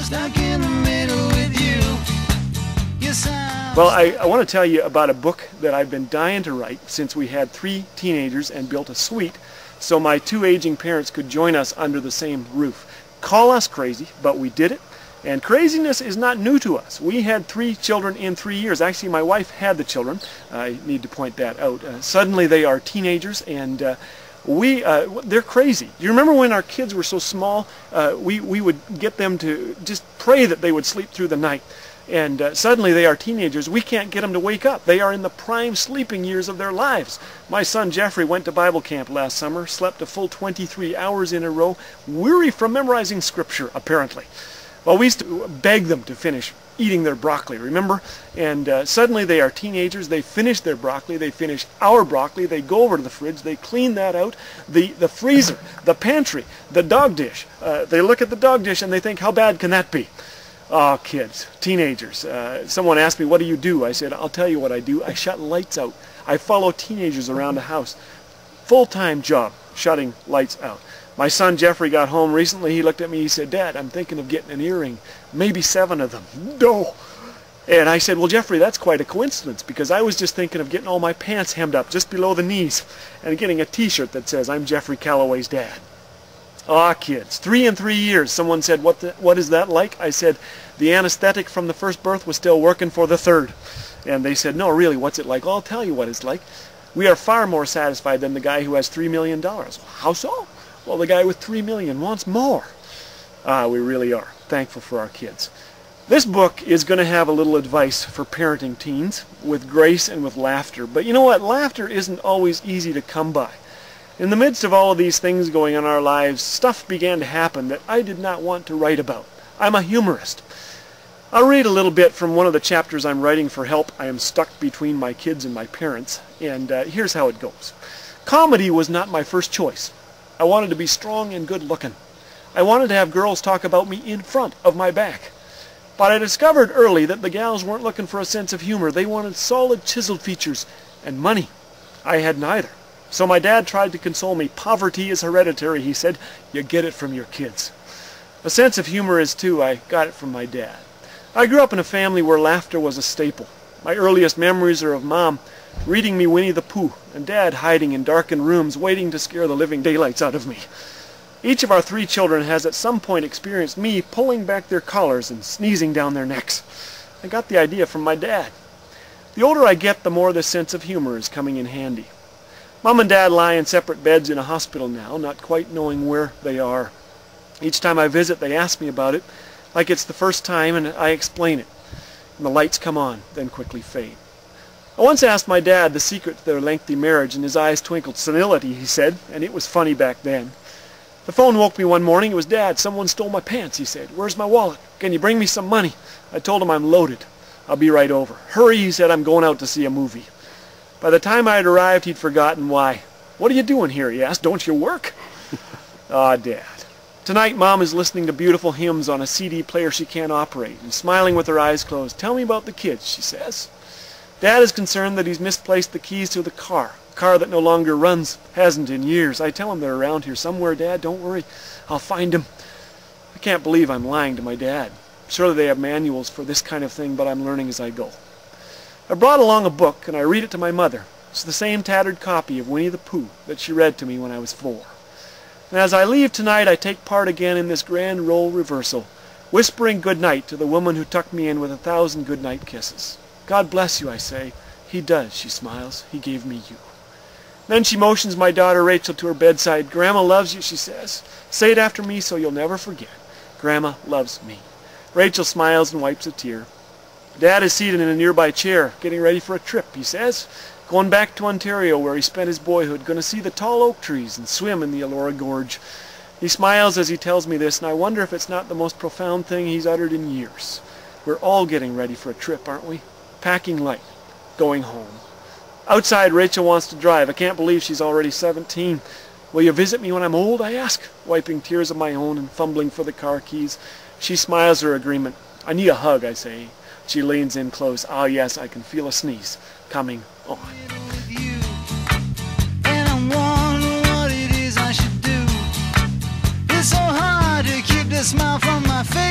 stuck in the middle with you. Yes, well, I want to tell you about a book that I've been dying to write since we had 3 teenagers and built a suite so my 2 aging parents could join us under the same roof. Call us crazy, but we did it. And craziness is not new to us. We had 3 children in 3 years. Actually, my wife had the children. I need to point that out. Suddenly they are teenagers, and they're crazy. You remember when our kids were so small, we would get them to just pray that they would sleep through the night. And suddenly they are teenagers. We can't get them to wake up. They are in the prime sleeping years of their lives. My son Jeffrey went to Bible camp last summer, slept a full 23 hours in a row, weary from memorizing scripture, apparently. Well, we used to beg them to finish eating their broccoli, remember? And suddenly they are teenagers. They finish their broccoli. They finish our broccoli. They go over to the fridge. They clean that out. The freezer, the pantry, the dog dish. They look at the dog dish and they think, how bad can that be? Oh, kids, teenagers. Someone asked me, what do you do? I said, I'll tell you what I do. I shut lights out. I follow teenagers around the house. Full-time job, shutting lights out. My son Jeffrey got home recently. He looked at me. He said, Dad, I'm thinking of getting an earring. Maybe 7 of them. No. And I said, well, Jeffrey, that's quite a coincidence because I was just thinking of getting all my pants hemmed up just below the knees and getting a t-shirt that says, I'm Jeffrey Callaway's dad. Ah, kids, 3 in 3 years. Someone said, what is that like? I said, the anesthetic from the first birth was still working for the 3rd. And they said, no, really, what's it like? Well, I'll tell you what it's like. We are far more satisfied than the guy who has $3 million. How so? Well, the guy with 3 million wants more. We really are thankful for our kids. This book is going to have a little advice for parenting teens with grace and with laughter. But you know what? Laughter isn't always easy to come by. In the midst of all of these things going on in our lives, stuff began to happen that I did not want to write about. I'm a humorist. I'll read a little bit from one of the chapters I'm writing for help. I am stuck between my kids and my parents. And here's how it goes. Comedy was not my first choice. I wanted to be strong and good looking. I wanted to have girls talk about me in front of my back. But I discovered early that the gals weren't looking for a sense of humor. They wanted solid, chiseled features and money. I had neither. So my dad tried to console me. Poverty is hereditary, he said. You get it from your kids. A sense of humor is too. I got it from my dad. I grew up in a family where laughter was a staple. My earliest memories are of Mom reading me Winnie the Pooh and Dad hiding in darkened rooms waiting to scare the living daylights out of me. Each of our 3 children has at some point experienced me pulling back their collars and sneezing down their necks. I got the idea from my dad. The older I get, the more this sense of humor is coming in handy. Mom and Dad lie in separate beds in a hospital now, not quite knowing where they are. Each time I visit, they ask me about it, like it's the first time, and I explain it. And the lights come on, then quickly fade. I once asked my dad the secret to their lengthy marriage, and his eyes twinkled. Senility, he said, and it was funny back then. The phone woke me one morning. It was Dad. Someone stole my pants, he said. Where's my wallet? Can you bring me some money? I told him I'm loaded. I'll be right over. Hurry, he said, I'm going out to see a movie. By the time I had arrived, he'd forgotten why. What are you doing here, he asked. Don't you work? Ah, Dad. Tonight, Mom is listening to beautiful hymns on a CD player she can't operate and smiling with her eyes closed. Tell me about the kids, she says. Dad is concerned that he's misplaced the keys to the car. A car that no longer runs, hasn't in years. I tell him they're around here somewhere, Dad. Don't worry. I'll find them. I can't believe I'm lying to my dad. Surely they have manuals for this kind of thing, but I'm learning as I go. I brought along a book, and I read it to my mother. It's the same tattered copy of Winnie the Pooh that she read to me when I was 4. And as I leave tonight, I take part again in this grand role reversal, whispering good night to the woman who tucked me in with 1,000 good night kisses. God bless you, I say. He does, she smiles. He gave me you. Then she motions my daughter Rachel to her bedside. Grandma loves you, she says. Say it after me so you'll never forget. Grandma loves me. Rachel smiles and wipes a tear. Dad is seated in a nearby chair, getting ready for a trip, he says. Going back to Ontario where he spent his boyhood, going to see the tall oak trees and swim in the Elora Gorge. He smiles as he tells me this, and I wonder if it's not the most profound thing he's uttered in years. We're all getting ready for a trip, aren't we? Packing light, going home. Outside, Rachel wants to drive. I can't believe she's already 17. Will you visit me when I'm old, I ask, wiping tears of my own and fumbling for the car keys. She smiles her agreement. I need a hug, I say. She leans in close. Ah, yes, I can feel a sneeze coming on. And I'm wondering what it is I should do. It's so hard to keep the smile from my face.